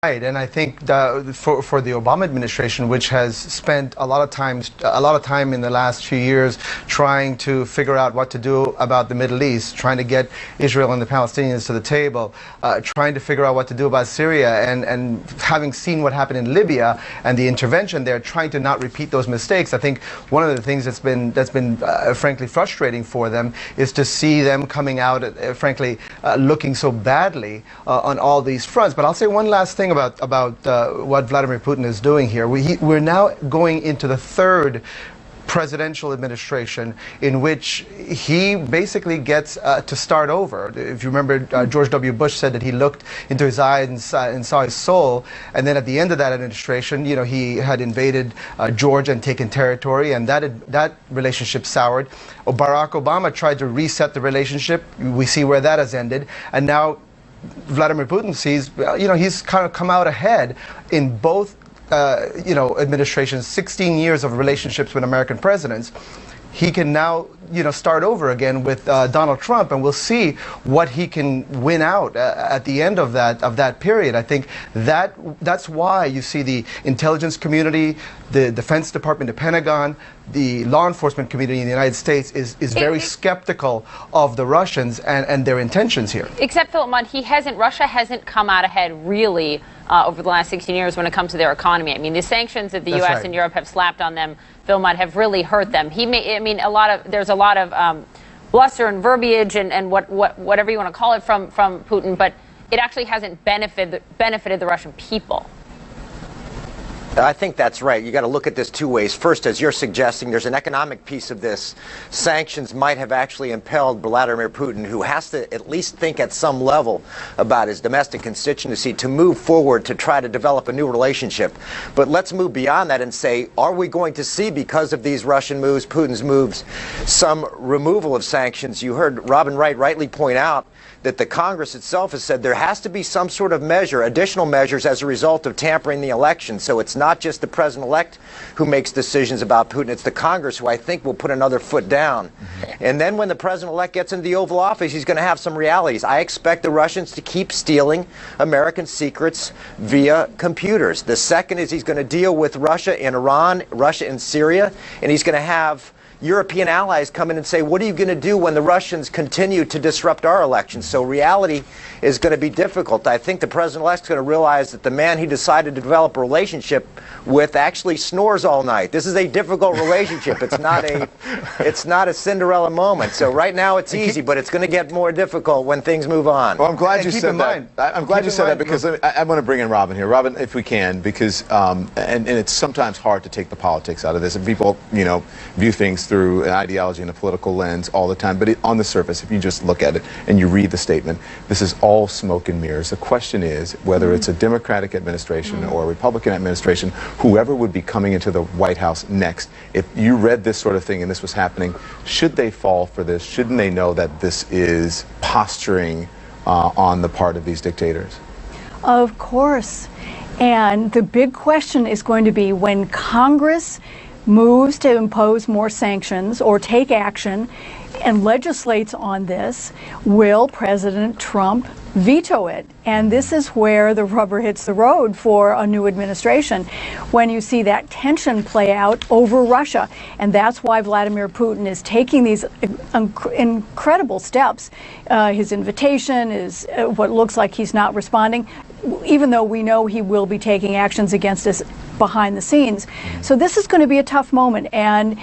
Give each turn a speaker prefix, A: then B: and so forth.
A: Right, and I think for the Obama administration, which has spent a lot of time in the last few years trying to figure out what to do about the Middle East, trying to get Israel and the Palestinians to the table, trying to figure out what to do about Syria, and having seen what happened in Libya and the intervention there, trying to not repeat those mistakes. I think one of the things that's been frankly frustrating for them is to see them coming out, frankly, looking so badly on all these fronts. But I'll say one last thing about what Vladimir Putin is doing here. We're now going into the third presidential administration in which he basically gets to start over. If you remember, George W. Bush said that he looked into his eyes and saw his soul, and then at the end of that administration, you know, he had invaded Georgia and taken territory, and that relationship soured. Barack Obama tried to reset the relationship. We see where that has ended, and now Vladimir Putin sees, you know, he's kind of come out ahead in both, you know, administrations, 16 years of relationships with American presidents. He can now, you know, start over again with Donald Trump, and we'll see what he can win out at the end of that period. I think that's why you see the intelligence community, the Defense Department, the Pentagon, the law enforcement community in the United States is very skeptical of the Russians and their intentions here.
B: Except, Philip Mudd, Russia hasn't come out ahead really over the last 16 years when it comes to their economy. I mean, the sanctions that the U.S. and Europe have slapped on them, Phil Mudd, have really hurt them. There's a lot of bluster and verbiage and whatever you want to call it from Putin, but it actually hasn't benefited the Russian people.
C: I think that's right. You got to look at this two ways. First, as you're suggesting, there's an economic piece of this. Sanctions might have actually impelled Vladimir Putin, who has to at least think at some level about his domestic constituency, to move forward to try to develop a new relationship. But let's move beyond that and say, are we going to see, because of these Russian moves, Putin's moves, some removal of sanctions? You heard Robin Wright rightly point out that the Congress itself has said there has to be some sort of measure, additional measures, as a result of tampering the election. So it's not just the president-elect who makes decisions about Putin, it's the Congress who I think will put another foot down. And then when the president-elect gets into the Oval Office, he's going to have some realities. I expect the Russians to keep stealing American secrets via computers. The second is he's going to deal with Russia in Iran, Russia in Syria, and he's going to have European allies come in and say, what are you going to do when the Russians continue to disrupt our elections? So reality is going to be difficult. I think the president-elect is going to realize that the man he decided to develop a relationship with actually snores all night. This is a difficult relationship. It's not a Cinderella moment. So right now it's easy, but it's going to get more difficult when things move on.
D: Well, I'm glad you said that. I'm glad you said that, because I want to bring in Robin here. Robin, if we can, because and it's sometimes hard to take the politics out of this, and people, you know, view things through an ideology and a political lens all the time. But on the surface, if you just look at it and you read the statement, this is all smoke and mirrors. The question is whether it's a Democratic administration or a Republican administration, whoever would be coming into the White House next, if you read this sort of thing and this was happening, should they fall for this? Shouldn't they know that this is posturing on the part of these dictators?
E: Of course. And the big question is going to be, when Congress moves to impose more sanctions or take action and legislates on this, will President Trump veto it? And this is where the rubber hits the road for a new administration, when you see that tension play out over Russia. And that's why Vladimir Putin is taking these incredible steps. His invitation is what looks like he's not responding, even though we know he will be taking actions against us behind the scenes. So this is going to be a tough moment. And